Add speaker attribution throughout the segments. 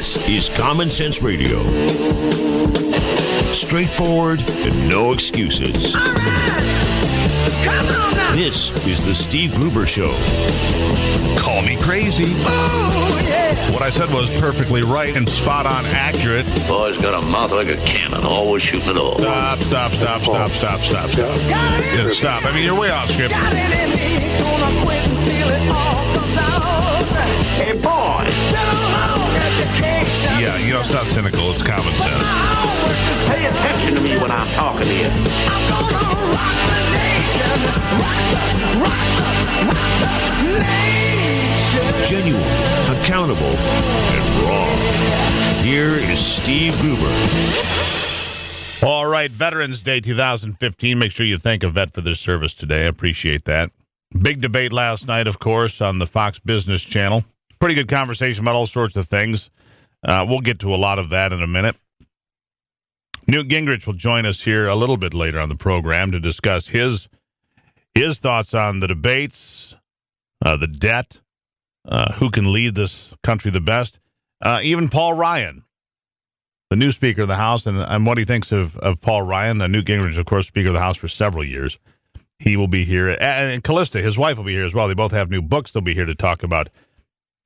Speaker 1: This is Common Sense Radio. Straightforward and no excuses.
Speaker 2: All right. Come on now.
Speaker 1: This is the Steve Gruber Show.
Speaker 3: Call me crazy.
Speaker 2: Oh, yeah.
Speaker 3: What I said was perfectly right and spot on accurate.
Speaker 4: Boy's got a mouth like a cannon, always shooting it all.
Speaker 3: Stop. Yeah, stop. I mean, you're way off script.
Speaker 2: Got it in me. Gonna quit until it all comes out.
Speaker 4: Hey, boy!
Speaker 2: Been a long education.
Speaker 3: Yeah, you know, it's not cynical. It's common sense.
Speaker 4: Pay attention to me when I'm talking to you.
Speaker 2: I'm gonna rock the nation. Rock the nation.
Speaker 1: Genuine, accountable, and raw. Here is Steve Gruber.
Speaker 3: All right, Veterans Day 2015. Make sure you thank a vet for their service today. I appreciate that. Big debate last night, of course, on the Fox Business Channel. Pretty good conversation about all sorts of things. We'll get to a lot of that in a minute. Newt Gingrich will join us here a little bit later on the program to discuss his thoughts on the debates, the debt, who can lead this country the best. Even Paul Ryan, the new Speaker of the House, and what he thinks of Paul Ryan. Newt Gingrich, of course, Speaker of the House for several years. He will be here. And Callista, his wife, will be here as well. They both have new books. They'll be here to talk about,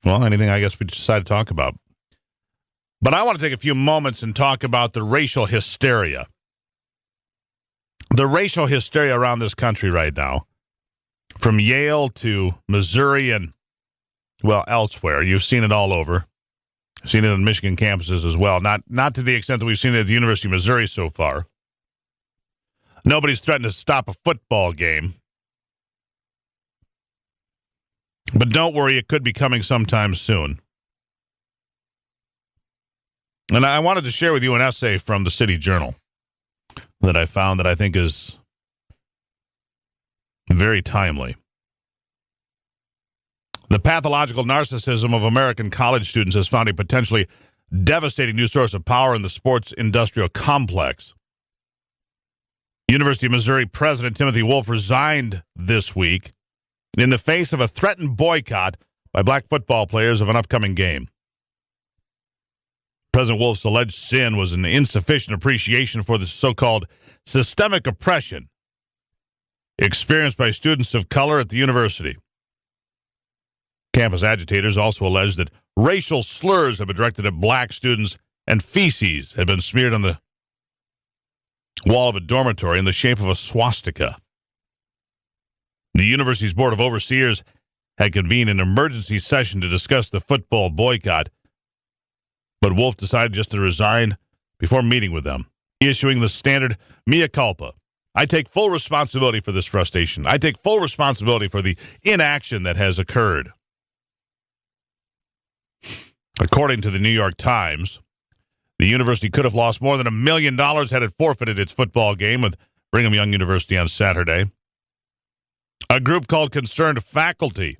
Speaker 3: well, anything I guess we decide to talk about. But I want to take a few moments and talk about the racial hysteria. The racial hysteria around this country right now, from Yale to Missouri and, well, elsewhere. You've seen it all over. Seen it on Michigan campuses as well. Not to the extent that we've seen it at the University of Missouri so far. Nobody's threatened to stop a football game. But don't worry, it could be coming sometime soon. And I wanted to share with you an essay from the City Journal that I found that I think is very timely. The pathological narcissism of American college students has found a potentially devastating new source of power in the sports industrial complex. University of Missouri President Timothy Wolf resigned this week in the face of a threatened boycott by black football players of an upcoming game. President Wolf's alleged sin was an insufficient appreciation for the so-called systemic oppression experienced by students of color at the university. Campus agitators also alleged that racial slurs have been directed at black students and feces had been smeared on the wall of a dormitory in the shape of a swastika. The university's Board of Overseers had convened an emergency session to discuss the football boycott, but Wolf decided just to resign before meeting with them, issuing the standard mea culpa. I take full responsibility for this frustration. I take full responsibility for the inaction that has occurred. According to the New York Times, the university could have lost more than $1 million had it forfeited its football game with Brigham Young University on Saturday. A group called Concerned Faculty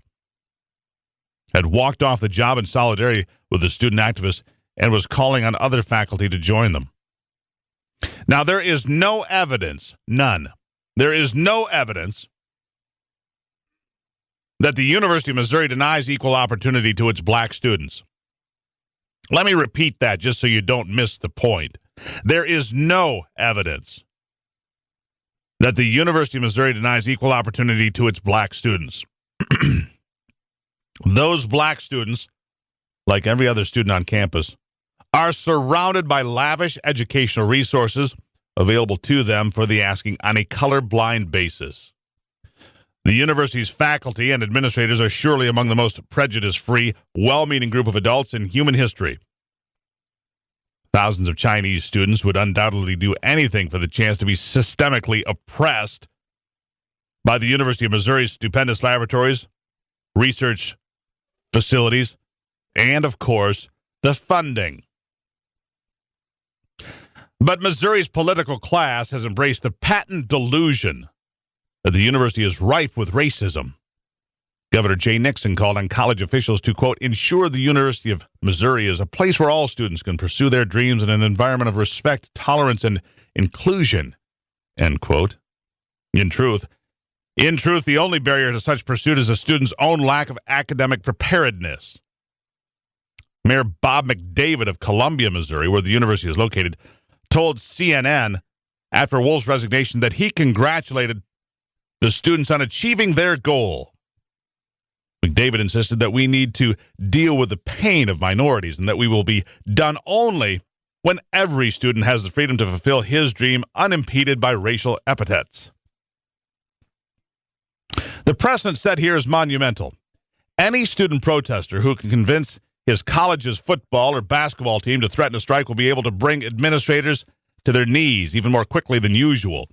Speaker 3: had walked off the job in solidarity with the student activists and was calling on other faculty to join them. Now, there is no evidence, none. There is no evidence that the University of Missouri denies equal opportunity to its black students. Let me repeat that just so you don't miss the point. There is no evidence that the University of Missouri denies equal opportunity to its black students. Those black students, like every other student on campus, are surrounded by lavish educational resources available to them for the asking on a colorblind basis. The university's faculty and administrators are surely among the most prejudice-free, well-meaning group of adults in human history. Thousands of Chinese students would undoubtedly do anything for the chance to be systemically oppressed by the University of Missouri's stupendous laboratories, research facilities, and, of course, the funding. But Missouri's political class has embraced the patent delusion that the university is rife with racism. Governor Jay Nixon called on college officials to, quote, ensure the University of Missouri is a place where all students can pursue their dreams in an environment of respect, tolerance, and inclusion, end quote. In truth, the only barrier to such pursuit is a student's own lack of academic preparedness. Mayor Bob McDavid of Columbia, Missouri, where the university is located, told CNN after Wolf's resignation that he congratulated the students on achieving their goal. McDavid insisted that we need to deal with the pain of minorities and that we will be done only when every student has the freedom to fulfill his dream unimpeded by racial epithets. The precedent set here is monumental. Any student protester who can convince his college's football or basketball team to threaten a strike will be able to bring administrators to their knees even more quickly than usual.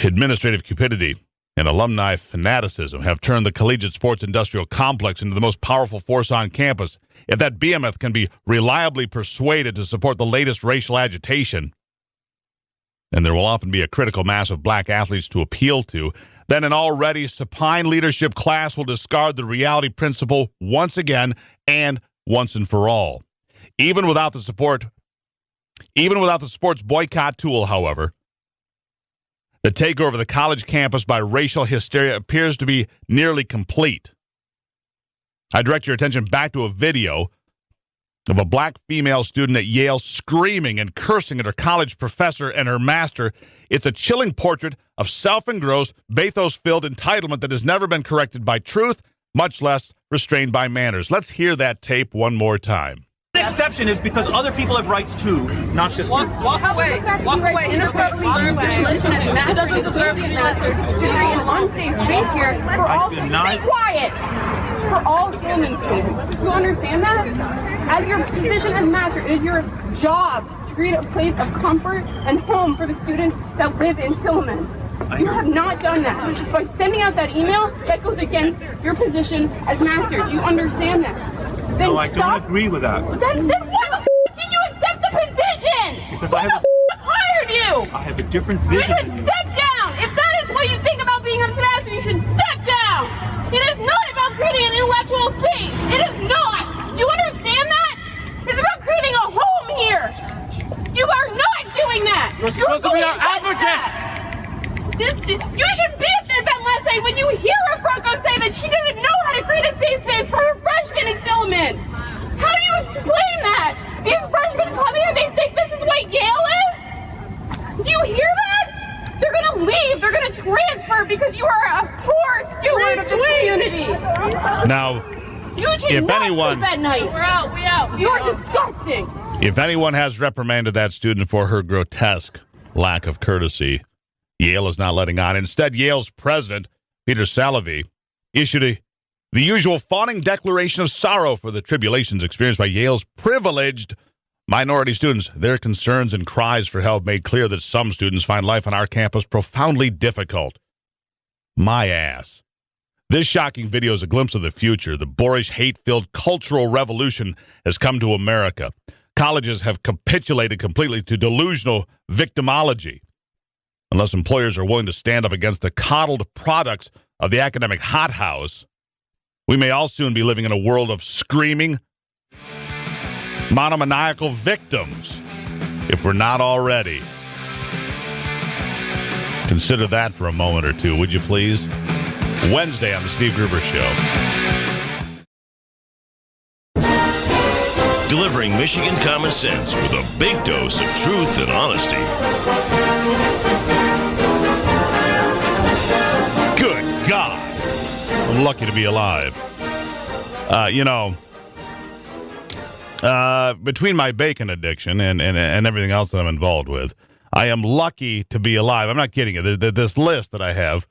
Speaker 3: Administrative cupidity and alumni fanaticism have turned the collegiate sports industrial complex into the most powerful force on campus. If that behemoth can be reliably persuaded to support the latest racial agitation, and there will often be a critical mass of black athletes to appeal to, then an already supine leadership class will discard the reality principle once again and once and for all. Even without the sports boycott tool, however, the takeover of the college campus by racial hysteria appears to be nearly complete. I direct your attention back to a video of a black female student at Yale screaming and cursing at her college professor and her master. It's a chilling portrait of self-engrossed, bathos-filled entitlement that has never been corrected by truth, much less restrained by manners. Let's hear that tape one more time.
Speaker 5: The exception is because other people have rights too, not just you.
Speaker 6: Walk away. Walk away. He doesn't deserve to be listened to.
Speaker 7: An unsafe space here for all students. Stay quiet. For all students. You understand that? As your position as master, it is your job to create a place of comfort and home for the students that live in Silliman. You have not done that. By sending out that email, that goes against your position as master. Do you understand that?
Speaker 5: No, I don't agree with that.
Speaker 7: Then why the did you accept the position?
Speaker 5: Because
Speaker 7: who
Speaker 5: I have
Speaker 7: hired you?
Speaker 5: I have a different
Speaker 7: You
Speaker 5: vision
Speaker 7: should
Speaker 5: than you.
Speaker 7: step down. If that is what you think about being a master, you should step down. It is not about creating an intellectual space. It is not. Do you understand that? It's about creating a home here. You are not doing that.
Speaker 5: You're supposed to be our advocate.
Speaker 7: You should be at the event last night when you hear her Franco say that she doesn't know how to create a safe space for her freshmen in Silliman. How do you explain that? These freshmen come here, they think this is what Yale is? Do you hear that? They're gonna leave, they're gonna transfer because you are a poor steward of this community.
Speaker 3: Now,
Speaker 7: You should
Speaker 3: if
Speaker 7: not
Speaker 3: anyone-
Speaker 7: sleep at night.
Speaker 6: We're out. We out.
Speaker 7: You're disgusting.
Speaker 3: if anyone has reprimanded that student for her grotesque lack of courtesy, Yale is not letting on. Instead, Yale's president, Peter Salovey, issued the usual fawning declaration of sorrow for the tribulations experienced by Yale's privileged minority students. Their concerns and cries for help made clear that some students find life on our campus profoundly difficult. My ass. This shocking video is a glimpse of the future. The boorish, hate-filled cultural revolution has come to America. Colleges have capitulated completely to delusional victimology. Unless employers are willing to stand up against the coddled products of the academic hothouse, we may all soon be living in a world of screaming, monomaniacal victims, if we're not already. Consider that for a moment or two, would you please? Wednesday on the Steve Gruber Show.
Speaker 1: Delivering Michigan common sense with a big dose of truth and honesty.
Speaker 3: Good God. I'm lucky to be alive. Between my bacon addiction and everything else that I'm involved with, I am lucky to be alive. I'm not kidding you. This list that I have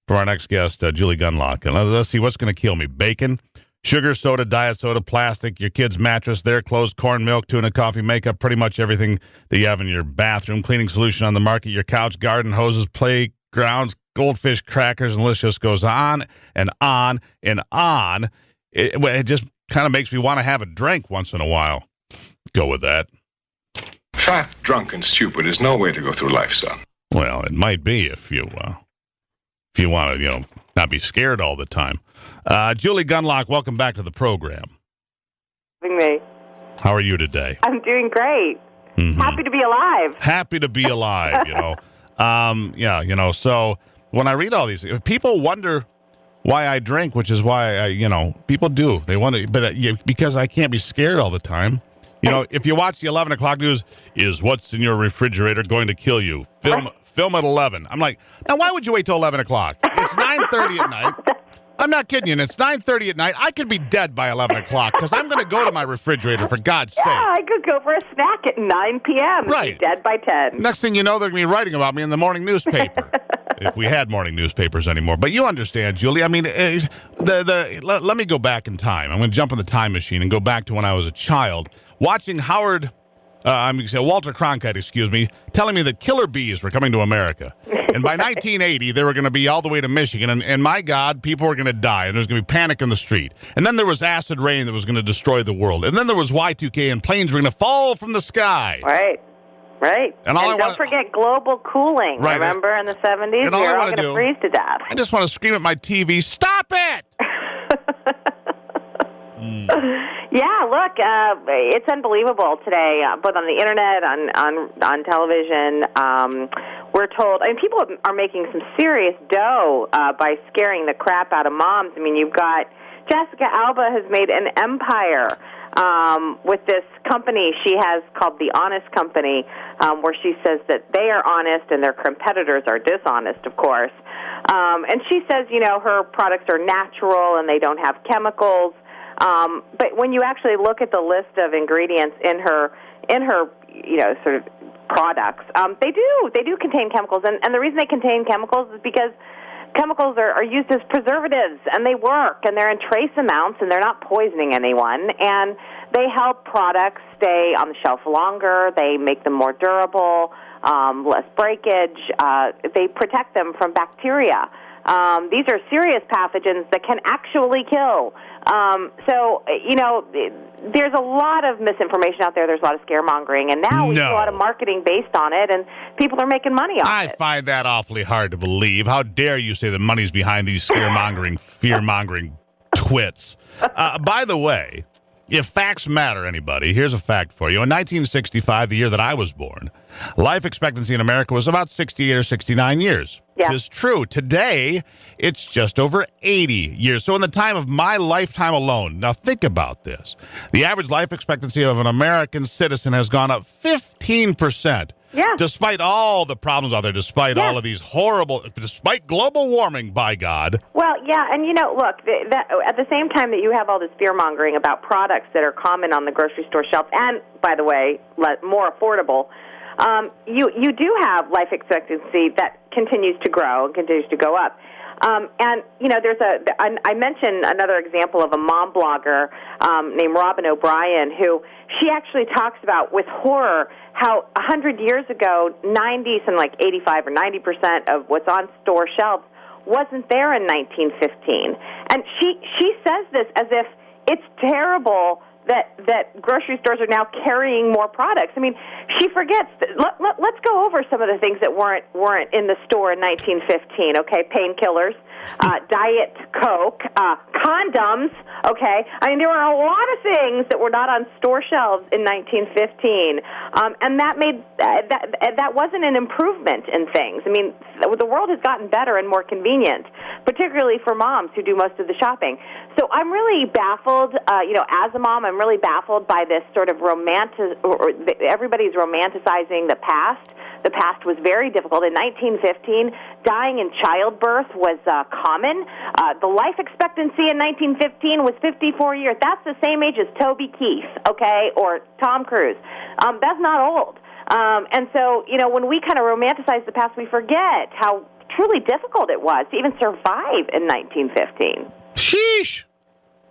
Speaker 3: for our next guest, Julie Gunlock. And let's see what's going to kill me. Bacon, sugar, soda, diet soda, plastic, your kid's mattress, their clothes, corn, milk, tuna, coffee, makeup, pretty much everything that you have in your bathroom, cleaning solution on the market, your couch, garden hoses, playgrounds, goldfish, crackers, and the list just goes on and on and on. It just kind of makes me want to have a drink once in a while. Go with that.
Speaker 8: Fat, drunk, and stupid is no way to go through life, son.
Speaker 3: Well, it might be if you want to, not be scared all the time. Julie Gunlock, welcome back to the program.
Speaker 9: Me.
Speaker 3: How are you today?
Speaker 9: I'm doing great.
Speaker 3: Mm-hmm.
Speaker 9: Happy to be alive.
Speaker 3: Happy to be alive, So when I read all these, people wonder why I drink, which is why people do. They want to, but because I can't be scared all the time. If you watch the 11 o'clock news, is what's in your refrigerator going to kill you? Film at 11. I'm like, now why would you wait till 11 o'clock? It's 9:30 at night. I'm not kidding you. And it's 9:30 at night. I could be dead by 11 o'clock because I'm going to go to my refrigerator, for God's sake.
Speaker 9: Yeah, I could go for a snack at 9 p.m.
Speaker 3: Right.
Speaker 9: Be dead by 10.
Speaker 3: Next thing you know, they're going to be writing about me in the morning newspaper. If we had morning newspapers anymore. But you understand, Julie. I mean, let me go back in time. I'm going to jump in the time machine and go back to when I was a child, watching Walter Cronkite, telling me that killer bees were coming to America. And by 1980, they were going to be all the way to Michigan. And my God, people were going to die. And there was going to be panic in the street. And then there was acid rain that was going to destroy the world. And then there was Y2K, and planes were going to fall from the sky.
Speaker 9: Right.
Speaker 3: And
Speaker 9: don't forget global cooling.
Speaker 3: Right.
Speaker 9: Remember in the 70s?
Speaker 3: And all
Speaker 9: we were
Speaker 3: I
Speaker 9: all
Speaker 3: want
Speaker 9: going to freeze to death.
Speaker 3: I just want to scream at my TV, stop it!
Speaker 9: Yeah, look, it's unbelievable today, both on the internet, on television. We're told, people are making some serious dough by scaring the crap out of moms. I mean, you've got Jessica Alba has made an empire with this company she has called The Honest Company, where she says that they are honest and their competitors are dishonest, of course. And she says, her products are natural and they don't have chemicals. But when you actually look at the list of ingredients in her sort of products, they do contain chemicals, and the reason they contain chemicals is because chemicals are used as preservatives, and they work, and they're in trace amounts, and they're not poisoning anyone, and they help products stay on the shelf longer. They make them more durable, less breakage. They protect them from bacteria. These are serious pathogens that can actually kill. There's a lot of misinformation out there. There's a lot of scaremongering, and now we see a lot of marketing based on it, and people are making money off it.
Speaker 3: I find that awfully hard to believe. How dare you say the money's behind these scaremongering, fear-mongering twits? By the way, if facts matter, anybody, here's a fact for you. In 1965, the year that I was born, life expectancy in America was about 68 or 69 years.
Speaker 9: Yeah.
Speaker 3: It's true. Today, it's just over 80 years. So in the time of my lifetime alone, now think about this. The average life expectancy of an American citizen has gone up 15%.
Speaker 9: Yeah.
Speaker 3: Despite all the problems out there, despite all of these despite global warming, by God.
Speaker 9: Well, yeah, and look, at the same time that you have all this fear-mongering about products that are common on the grocery store shelf, and, by the way, more affordable, you do have life expectancy that continues to grow and continues to go up. I mentioned another example of a mom blogger named Robin O'Brien, who she actually talks about with horror how 100 years ago, 85 or 90% of what's on store shelves wasn't there in 1915. And she says this as if it's terrible that grocery stores are now carrying more products. I mean, she forgets. Let's go over some of the things that weren't in the store in 1915. Okay, painkillers, Diet Coke, condoms. Okay, I mean there were a lot of things that were not on store shelves in 1915, and that made that wasn't an improvement in things. I mean, the world has gotten better and more convenient, particularly for moms who do most of the shopping. So I'm really baffled. As a mom, I'm really baffled by this sort of everybody's romanticizing the past. The past was very difficult. In 1915, dying in childbirth was common. The life expectancy in 1915 was 54 years. That's the same age as Toby Keith, okay, or Tom Cruise. That's not old. And so, when we kind of romanticize the past, we forget how truly difficult it was to even survive in 1915.
Speaker 3: Sheesh.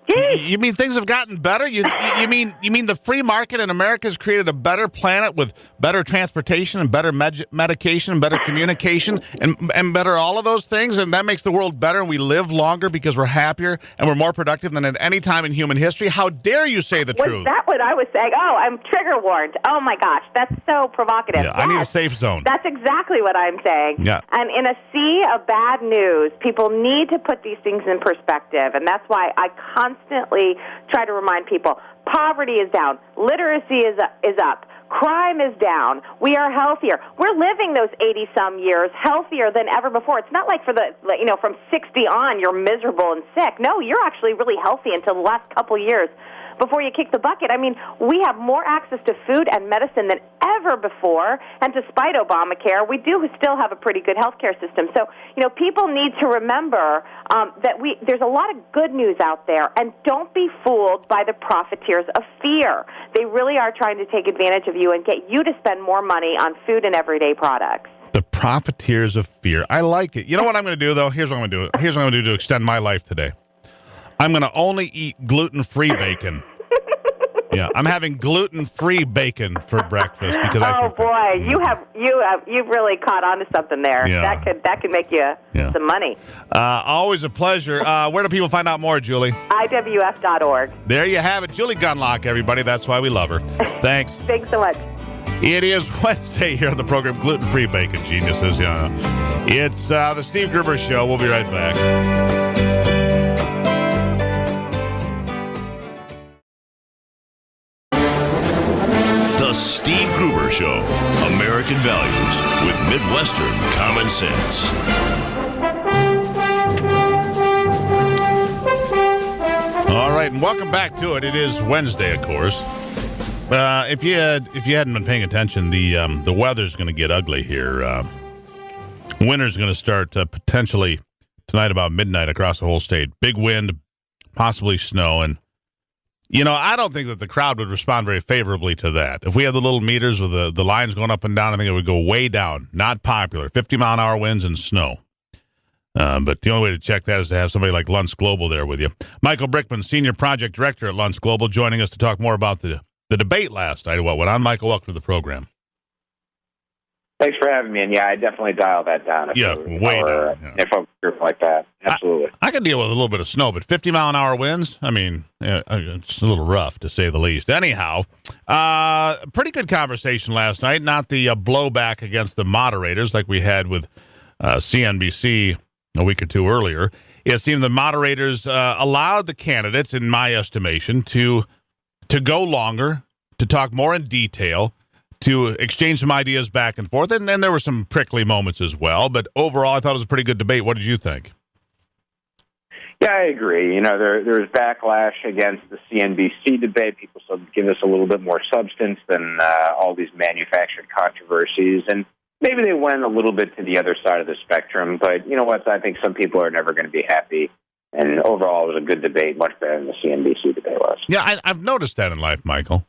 Speaker 9: Jeez.
Speaker 3: You mean things have gotten better? You mean the free market in America has created a better planet with better transportation and better medication and better communication and better all of those things, and that makes the world better and we live longer because we're happier and we're more productive than at any time in human history? How dare you say the truth?
Speaker 9: Was that what I was saying? Oh, I'm trigger warned. Oh my gosh, that's so provocative.
Speaker 3: Yeah, I need a safe zone.
Speaker 9: That's exactly what I'm saying.
Speaker 3: Yeah.
Speaker 9: And in a sea of bad news, people need to put these things in perspective, and that's why I constantly try to remind people poverty is down, literacy is up, Crime is down. We are healthier. We're living those 80-some years healthier than ever before. It's not like from 60 on you're miserable and sick. No, you're actually really healthy until the last couple years before you kick the bucket. I mean, we have more access to food and medicine than ever before, and despite Obamacare, we do still have a pretty good healthcare system. So, people need to remember that there's a lot of good news out there, and don't be fooled by the profiteers of fear. They really are trying to take advantage of you and get you to spend more money on food and everyday products.
Speaker 3: The profiteers of fear. I like it. You know what I'm going to do, though? Here's what I'm going to do. Here's what I'm going to do to extend my life today. I'm going to only eat gluten-free bacon. Yeah, I'm having gluten-free bacon for breakfast because
Speaker 9: you've really caught on to something there.
Speaker 3: Yeah.
Speaker 9: That could make you some money.
Speaker 3: Always a pleasure. Where do people find out more, Julie?
Speaker 9: IWF.org.
Speaker 3: There you have it, Julie Gunlock. Everybody, that's why we love her. Thanks.
Speaker 9: Thanks so much.
Speaker 3: It is Wednesday here on the program, gluten-free bacon geniuses. It's the Steve Gruber Show. We'll be right back.
Speaker 1: The Steve Gruber Show. American values with Midwestern common sense.
Speaker 3: All right, and welcome back to it. It is Wednesday, of course. If you hadn't been paying attention, the weather's going to get ugly here. Winter's going to start potentially tonight about midnight across the whole state. Big wind, possibly snow, and I don't think that the crowd would respond very favorably to that. If we had the little meters with the lines going up and down, I think it would go way down. Not popular. 50-mile-an-hour winds and snow. But the only way to check that is to have somebody like Luntz Global there with you. Michael Brickman, Senior Project Director at Luntz Global, joining us to talk more about the debate last night. What went on? Michael, welcome to the program.
Speaker 10: Thanks for having me. And yeah, I definitely dialed that down.
Speaker 3: Way down.
Speaker 10: If a group like that, absolutely.
Speaker 3: I can deal with a little bit of snow, but 50-mile-an-hour winds, I mean, it's a little rough to say the least. Anyhow, pretty good conversation last night. Not the blowback against the moderators like we had with CNBC a week or two earlier. It seemed the moderators allowed the candidates, in my estimation, to go longer, to talk more in detail, to exchange some ideas back and forth. And then there were some prickly moments as well. But overall, I thought it was a pretty good debate. What did you think?
Speaker 10: Yeah, I agree. There's backlash against the CNBC debate. People still give us a little bit more substance than all these manufactured controversies. And maybe they went a little bit to the other side of the spectrum. But you know what? I think some people are never going to be happy. And overall, it was a good debate, much better than the CNBC debate was.
Speaker 3: Yeah, I've noticed that in life, Michael.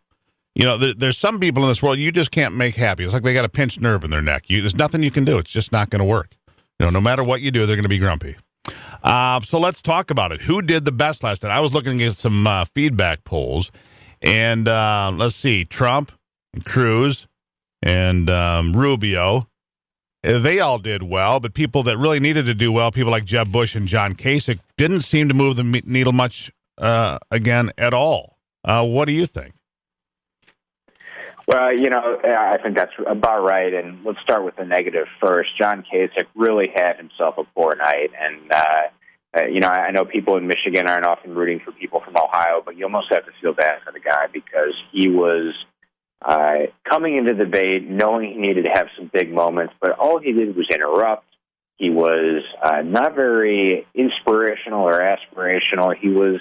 Speaker 3: There's some people in this world you just can't make happy. It's like they got a pinched nerve in their neck. There's nothing you can do. It's just not going to work. No matter what you do, they're going to be grumpy. So let's talk about it. Who did the best last night? I was looking at some feedback polls, and let's see, Trump, and Cruz, and Rubio. They all did well, but people that really needed to do well, people like Jeb Bush and John Kasich, didn't seem to move the needle much again at all. What do you think?
Speaker 10: Well, I think that's about right. And let's start with the negative first. John Kasich really had himself a poor night. And, I know people in Michigan aren't often rooting for people from Ohio, but you almost have to feel bad for the guy because he was coming into the debate knowing he needed to have some big moments, but all he did was interrupt. He was not very inspirational or aspirational. He was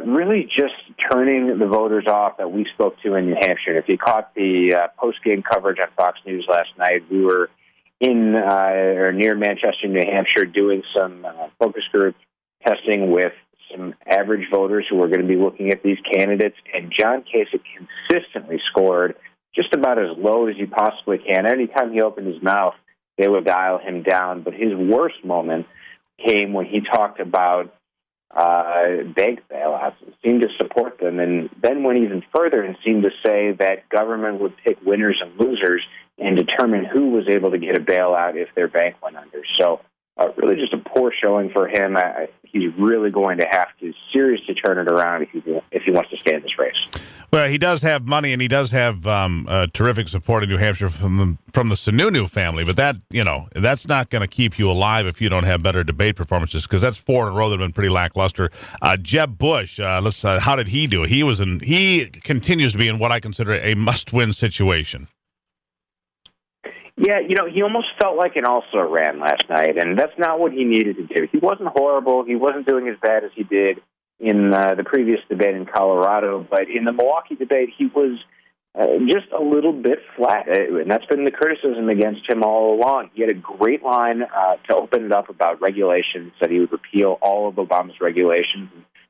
Speaker 10: really just turning the voters off that we spoke to in New Hampshire. If you caught the post-game coverage on Fox News last night, we were in or near Manchester, New Hampshire, doing some focus group testing with some average voters who were going to be looking at these candidates, and John Kasich consistently scored just about as low as you possibly can. Anytime he opened his mouth, they would dial him down. But his worst moment came when he talked about bank bailouts and seemed to support them, and then went even further and seemed to say that government would pick winners and losers and determine who was able to get a bailout if their bank went under. So really just a poor showing for him. He's really going to have to seriously turn it around if he wants to stay in this race.
Speaker 3: Well, he does have money, and he does have terrific support in New Hampshire from the Sununu family. But that's not going to keep you alive if you don't have better debate performances, because that's 4 in a row that have been pretty lackluster. Jeb Bush, how did he do? He continues to be in what I consider a must-win situation.
Speaker 10: Yeah, he almost felt like an also-ran last night, and that's not what he needed to do. He wasn't horrible. He wasn't doing as bad as he did in the previous debate in Colorado, but in the Milwaukee debate, he was just a little bit flat, and that's been the criticism against him all along. He had a great line to open it up about regulations, said he would repeal all of Obama's regulations.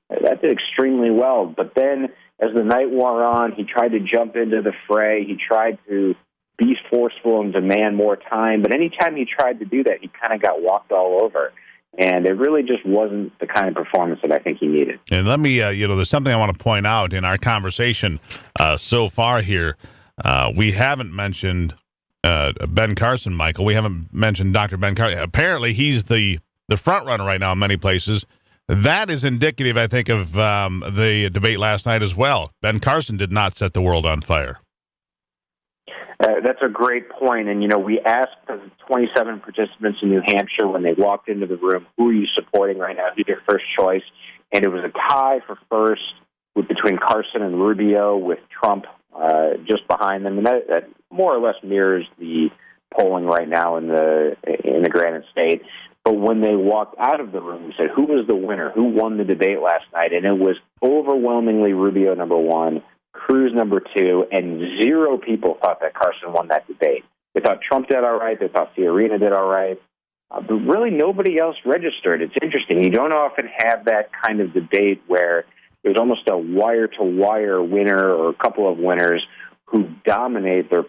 Speaker 10: That did extremely well, but then as the night wore on, he tried to jump into the fray. He tried to be forceful and demand more time, but anytime he tried to do that, he kind of got walked all over. And it really just wasn't the kind of performance that I think he needed.
Speaker 3: And let me, there's something I want to point out in our conversation so far here. We haven't mentioned Ben Carson, Michael. We haven't mentioned Dr. Ben Carson. Apparently, he's the front runner right now in many places. That is indicative, I think, of the debate last night as well. Ben Carson did not set the world on fire.
Speaker 10: That's a great point. And, we asked the 27 participants in New Hampshire when they walked into the room, who are you supporting right now? Who's your first choice? And it was a tie for first between Carson and Rubio, with Trump just behind them. And that more or less mirrors the polling right now in the Granite State. But when they walked out of the room, we said, who was the winner? Who won the debate last night? And it was overwhelmingly Rubio, number 1, Cruz, number 2, and 0 people thought that Carson won that debate. They thought Trump did all right. They thought Fiorina did all right. But really nobody else registered. It's interesting. You don't often have that kind of debate where there's almost a wire-to-wire winner or a couple of winners who dominate their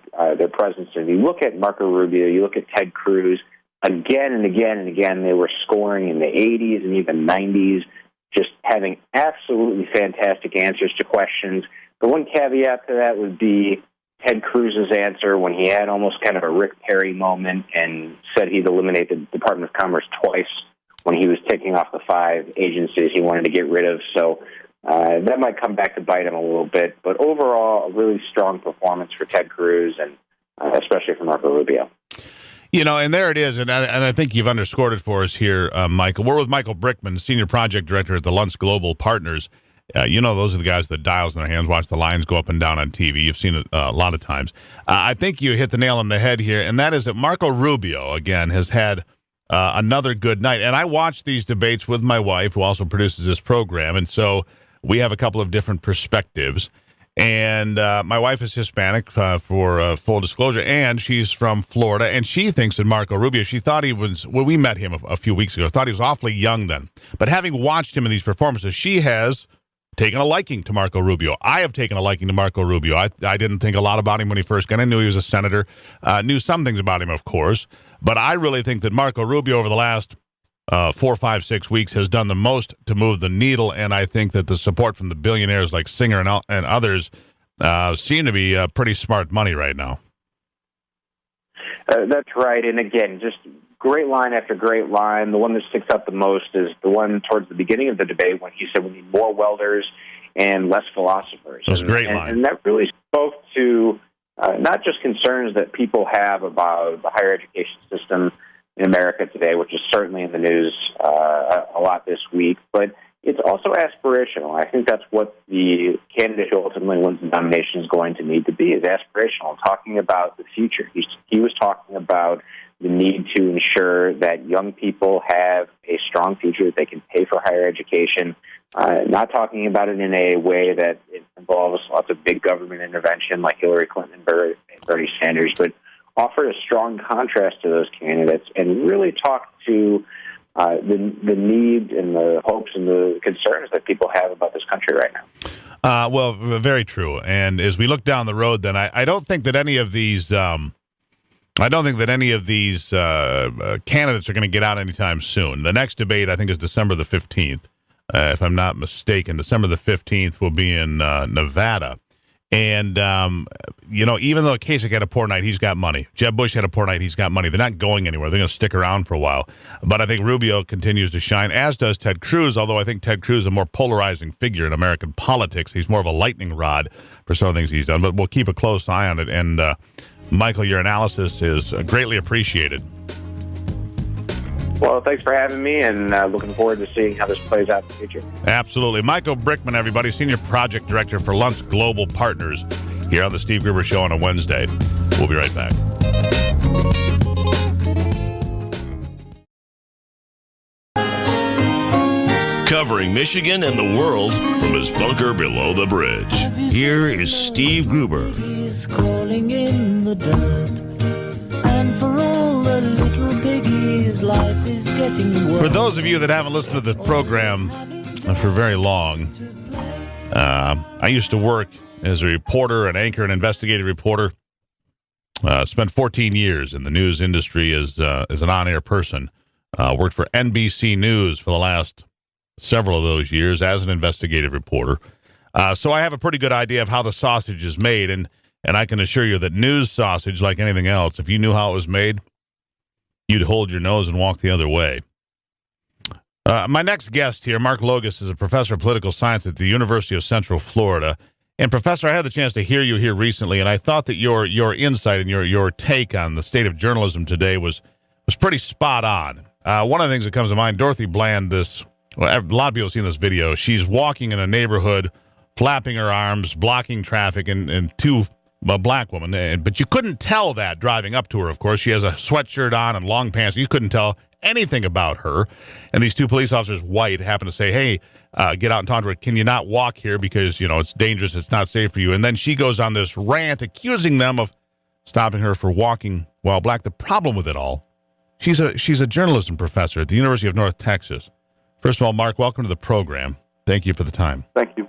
Speaker 10: presence. And you look at Marco Rubio, you look at Ted Cruz, again and again and again, they were scoring in the 80s and even 90s, just having absolutely fantastic answers to questions. The one caveat to that would be Ted Cruz's answer when he had almost kind of a Rick Perry moment and said he'd eliminate the Department of Commerce twice when he was ticking off the 5 agencies he wanted to get rid of. So that might come back to bite him a little bit. But overall, a really strong performance for Ted Cruz and especially for Marco Rubio.
Speaker 3: And there it is, and I think you've underscored it for us here, Michael. We're with Michael Brickman, Senior Project Director at the Luntz Global Partners. Those are the guys with the dials in their hands, watch the lines go up and down on TV. You've seen it a lot of times. I think you hit the nail on the head here, and that is that Marco Rubio, again, has had another good night. And I watch these debates with my wife, who also produces this program, and so we have a couple of different perspectives. And my wife is Hispanic, for full disclosure, and she's from Florida, and she thinks that Marco Rubio, she thought he was, we met him a few weeks ago, thought he was awfully young then. But having watched him in these performances, she has taken a liking to Marco Rubio. I have taken a liking to Marco Rubio. I didn't think a lot about him when he first got in. I knew he was a senator, knew some things about him, of course. But I really think that Marco Rubio over the last 4, 5, 6 weeks has done the most to move the needle, and I think that the support from the billionaires like Singer and others seem to be pretty smart money right now.
Speaker 10: That's right, and again, just great line after great line. The one that sticks out the most is the one towards the beginning of the debate when he said we need more welders and less philosophers.
Speaker 3: That's a great line.
Speaker 10: And that really spoke to not just concerns that people have about the higher education system in America today, which is certainly in the news a lot this week, but it's also aspirational. I think that's what the candidate who ultimately wins the nomination is going to need to be, is aspirational, talking about the future. He was talking about the need to ensure that young people have a strong future, that they can pay for higher education, not talking about it in a way that it involves lots of big government intervention like Hillary Clinton and Bernie Sanders, but offer a strong contrast to those candidates and really talk to the needs and the hopes and the concerns that people have about this country right now.
Speaker 3: Well, very true. And as we look down the road, then I don't think that any of these candidates are going to get out anytime soon. The next debate, I think, is December the 15th. If I'm not mistaken, December the 15th will be in Nevada. And, even though Kasich had a poor night, he's got money. Jeb Bush had a poor night, he's got money. They're not going anywhere. They're going to stick around for a while. But I think Rubio continues to shine, as does Ted Cruz, although I think Ted Cruz is a more polarizing figure in American politics. He's more of a lightning rod for some of the things he's done. But we'll keep a close eye on it. And, Michael, your analysis is greatly appreciated.
Speaker 10: Well, thanks for having me, and looking forward to seeing how this plays out in the future.
Speaker 3: Absolutely. Michael Brickman, everybody, Senior Project Director for Luntz Global Partners, here on the Steve Gruber Show on a Wednesday. We'll be right back.
Speaker 1: Covering Michigan and the world from his bunker below the bridge. Here is Steve Gruber.
Speaker 2: He's calling in the dirt. And for all the little piggies, life is getting worse.
Speaker 3: For those of you that haven't listened to the program for very long, I used to work as a reporter, an anchor, an investigative reporter. Spent 14 years in the news industry as an on-air person. Worked for NBC News for the last several of those years as an investigative reporter. So I have a pretty good idea of how the sausage is made, and I can assure you that news sausage, like anything else, if you knew how it was made, you'd hold your nose and walk the other way. My next guest here, Mark Logas, is a professor of political science at the University of Central Florida. And, Professor, I had the chance to hear you here recently, and I thought that your insight and your take on the state of journalism today was pretty spot on. One of the things that comes to mind, Dorothy Bland, a lot of people have seen this video. She's walking in a neighborhood, flapping her arms, blocking traffic, and a black woman. But you couldn't tell that driving up to her, of course. She has a sweatshirt on and long pants. You couldn't tell anything about her. And these two police officers, white, happen to say, hey, get out and talk to her. Can you not walk here because, it's dangerous, it's not safe for you? And then she goes on this rant accusing them of stopping her for walking while black. The problem with it all, she's a journalism professor at the University of North Texas. First of all, Mark, welcome to the program. Thank you for the time.
Speaker 11: Thank you.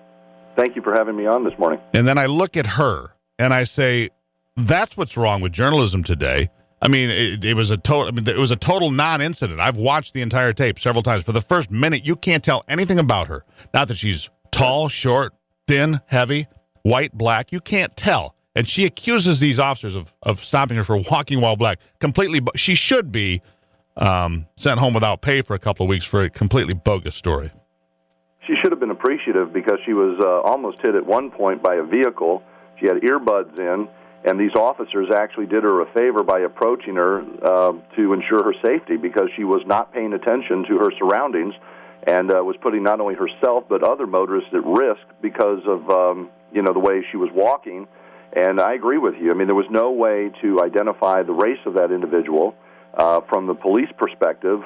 Speaker 11: Thank you for having me on this morning.
Speaker 3: And then I look at her and I say, that's what's wrong with journalism today. I mean, it was a total non-incident. I've watched the entire tape several times. For the first minute, you can't tell anything about her. Not that she's tall, short, thin, heavy, white, black. You can't tell. And she accuses these officers of stopping her for walking while black. She should be sent home without pay for a couple of weeks for a completely bogus story.
Speaker 11: She should have been appreciative because she was almost hit at one point by a vehicle. She had earbuds in, and these officers actually did her a favor by approaching her to ensure her safety because she was not paying attention to her surroundings and was putting not only herself but other motorists at risk because of the way she was walking. And I agree with you. I mean, there was no way to identify the race of that individual from the police perspective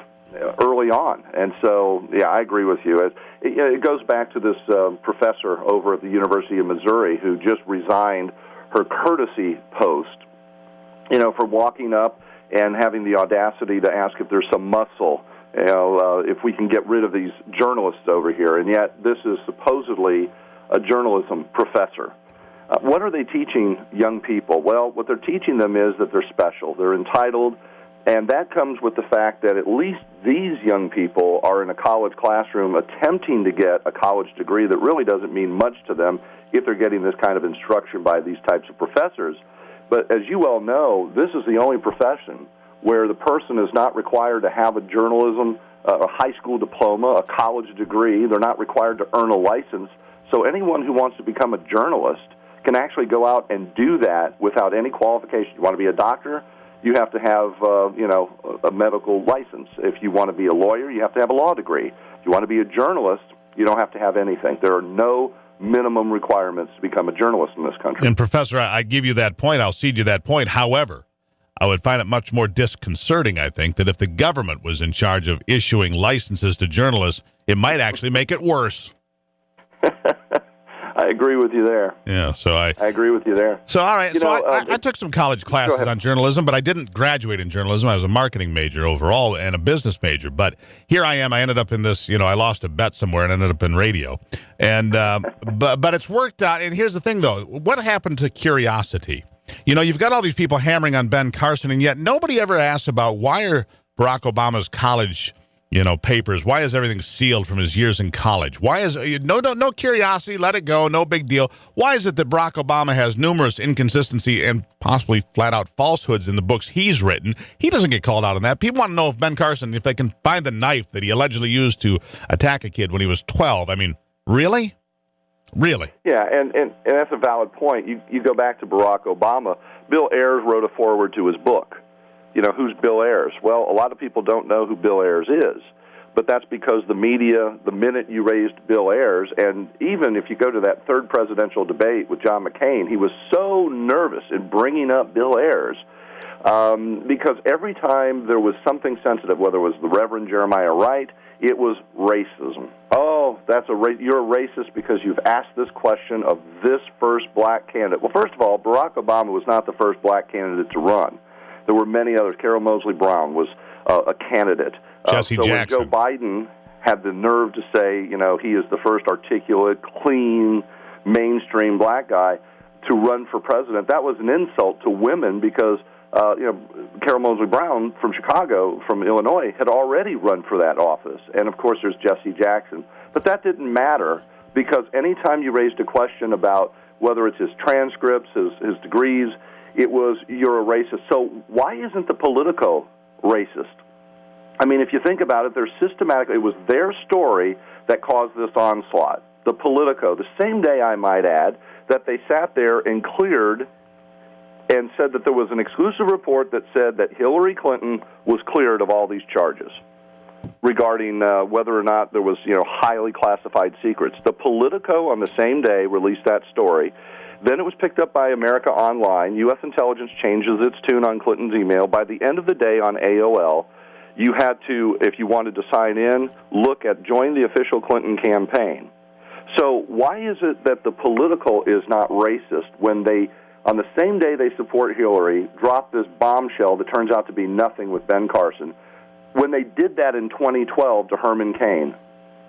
Speaker 11: early on. And so, yeah, I agree with you. It goes back to this professor over at the University of Missouri who just resigned her courtesy post, for walking up and having the audacity to ask if there's some muscle, if we can get rid of these journalists over here. And yet this is supposedly a journalism professor. What are they teaching young people? Well, what they're teaching them is that they're special, they're entitled, and that comes with the fact that at least these young people are in a college classroom attempting to get a college degree that really doesn't mean much to them if they're getting this kind of instruction by these types of professors. But as you well know, this is the only profession where the person is not required to have a journalism, a high school diploma, a college degree. They're not required to earn a license. So anyone who wants to become a journalist can actually go out and do that without any qualification. You want to be a doctor? You have to have, a medical license. If you want to be a lawyer, you have to have a law degree. If you want to be a journalist, you don't have to have anything. There are no minimum requirements to become a journalist in this country.
Speaker 3: And, Professor, I give you that point. I'll cede you that point. However, I would find it much more disconcerting, I think, that if the government was in charge of issuing licenses to journalists, it might actually make it worse.
Speaker 11: I agree with you there.
Speaker 3: Yeah, so I
Speaker 11: agree with you there.
Speaker 3: So, all right, I took some college classes on journalism, but I didn't graduate in journalism. I was a marketing major overall and a business major. But here I am. I ended up in this, I lost a bet somewhere and ended up in radio. And but it's worked out. And here's the thing, though. What happened to curiosity? You've got all these people hammering on Ben Carson, and yet nobody ever asks about why are Barack Obama's college papers? Why is everything sealed from his years in college? Why is no curiosity? Let it go. No big deal. Why is it that Barack Obama has numerous inconsistency and possibly flat out falsehoods in the books he's written? He doesn't get called out on that. People want to know if Ben Carson, if they can find the knife that he allegedly used to attack a kid when he was 12. I mean, really? Really?
Speaker 11: Yeah, and that's a valid point. You go back to Barack Obama. Bill Ayers wrote a foreword to his book. Who's Bill Ayers? Well, a lot of people don't know who Bill Ayers is, but that's because the media, the minute you raised Bill Ayers, and even if you go to that third presidential debate with John McCain, he was so nervous in bringing up Bill Ayers because every time there was something sensitive, whether it was the Reverend Jeremiah Wright, it was racism. Oh, you're a racist because you've asked this question of this first black candidate. Well, first of all, Barack Obama was not the first black candidate to run. There were many others. Carol Moseley Brown was a candidate.
Speaker 3: Jesse Jackson.
Speaker 11: When Joe Biden had the nerve to say, he is the first articulate, clean, mainstream black guy to run for president, that was an insult to women because, Carol Moseley Brown from Chicago, from Illinois, had already run for that office. And, of course, there's Jesse Jackson. But that didn't matter because anytime you raised a question about whether it's his transcripts, his degrees, it was, you're a racist. So why isn't the Politico racist? I mean, if you think about it, it was their story that caused this onslaught. The Politico, the same day, I might add, that they sat there and cleared and said that there was an exclusive report that said that Hillary Clinton was cleared of all these charges regarding whether or not there was, highly classified secrets. The Politico on the same day released that story. Then it was picked up by America Online. U.S. intelligence changes its tune on Clinton's email. By the end of the day on AOL, you had to, if you wanted to sign in, look at Join the Official Clinton Campaign. So why is it that the Political is not racist when they, on the same day they support Hillary, drop this bombshell that turns out to be nothing with Ben Carson, when they did that in 2012 to Herman Cain?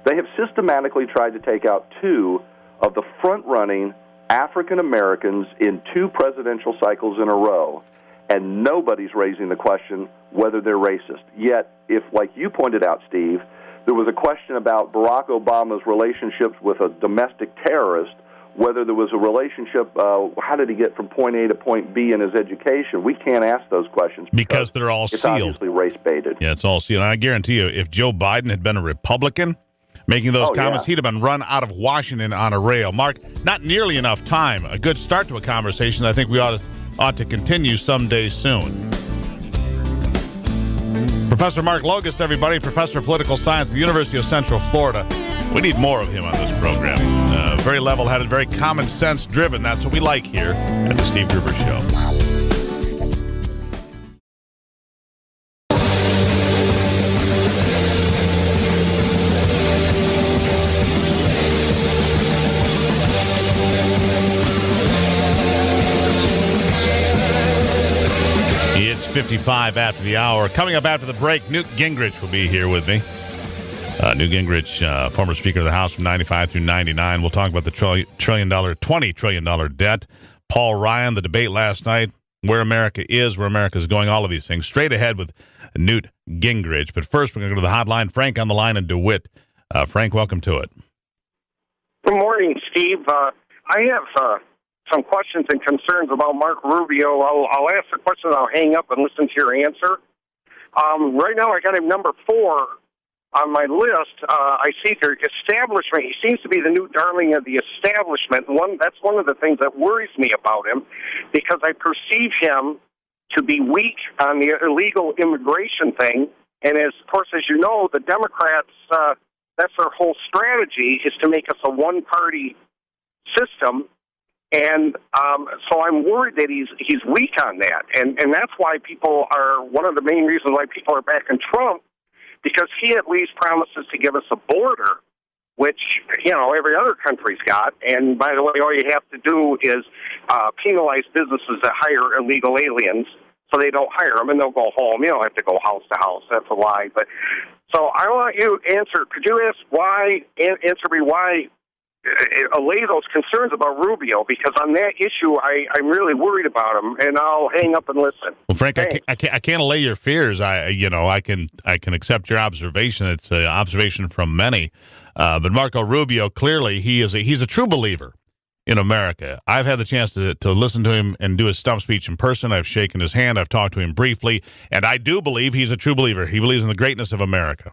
Speaker 11: They have systematically tried to take out two of the front-running African Americans in two presidential cycles in a row, and nobody's raising the question whether they're racist. Yet, if, like you pointed out, Steve, there was a question about Barack Obama's relationships with a domestic terrorist, whether there was a relationship, how did he get from point A to point B in his education, we can't ask those questions.
Speaker 3: Because they're all
Speaker 11: it's
Speaker 3: sealed.
Speaker 11: It's obviously race-baited.
Speaker 3: Yeah, it's all sealed. And I guarantee you, if Joe Biden had been a Republican, making those comments, he'd have been run out of Washington on a rail. Mark, not nearly enough time. A good start to a conversation I think we ought to continue someday soon. Professor Mark Logas, everybody, Professor of Political Science at the University of Central Florida. We need more of him on this program. Very level-headed, very common sense driven. That's what we like here at the Steve Gruber Show. It's 55 after the hour. Coming up after the break, Newt Gingrich will be here with me. Newt Gingrich, former Speaker of the House from 95 through 99. We'll talk about the $20 trillion debt. Paul Ryan, the debate last night, where America is, where America is going, all of these things. Straight ahead with Newt Gingrich. But first, we're going to go to the hotline. Frank on the line in DeWitt. Frank, welcome to it.
Speaker 12: Good morning, Steve. I have some questions and concerns about Mark Rubio. I'll ask the question, I'll hang up and listen to your answer. Right now, I got him number 4 on my list. I see their establishment. He seems to be the new darling of the establishment. That's one of the things that worries me about him, because I perceive him to be weak on the illegal immigration thing. And of course, as you know, the Democrats, that's their whole strategy, is to make us a one-party system. And so I'm worried that he's weak on that. And that's why one of the main reasons why people are backing Trump, because he at least promises to give us a border, which, every other country's got. And by the way, all you have to do is penalize businesses that hire illegal aliens so they don't hire them and they'll go home. You don't have to go house to house. That's a lie. But so I want you to answer. Could you answer me why allay those concerns about Rubio, because on that issue, I'm really worried about him, and I'll hang up and listen.
Speaker 3: Well, Frank, I can't allay your fears. I can accept your observation. It's an observation from many. But Marco Rubio, clearly, he's a true believer in America. I've had the chance to listen to him and do his stump speech in person. I've shaken his hand. I've talked to him briefly. And I do believe he's a true believer. He believes in the greatness of America.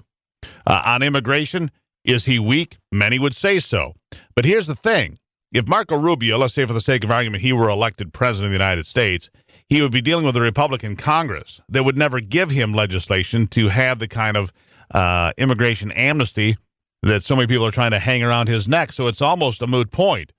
Speaker 3: On immigration, is he weak? Many would say so. But here's the thing. If Marco Rubio, let's say for the sake of argument, he were elected president of the United States, he would be dealing with a Republican Congress that would never give him legislation to have the kind of immigration amnesty that so many people are trying to hang around his neck. So it's almost a moot point.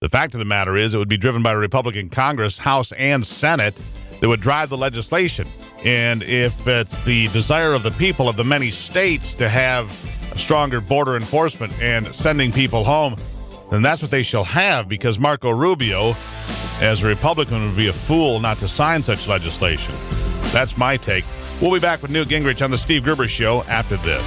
Speaker 3: The fact of the matter is it would be driven by a Republican Congress, House, and Senate that would drive the legislation. And if it's the desire of the people of the many states to have a stronger border enforcement and sending people home, then that's what they shall have, because Marco Rubio, as a Republican, would be a fool not to sign such legislation. That's my take. We'll be back with Newt Gingrich on the Steve Gruber Show after this.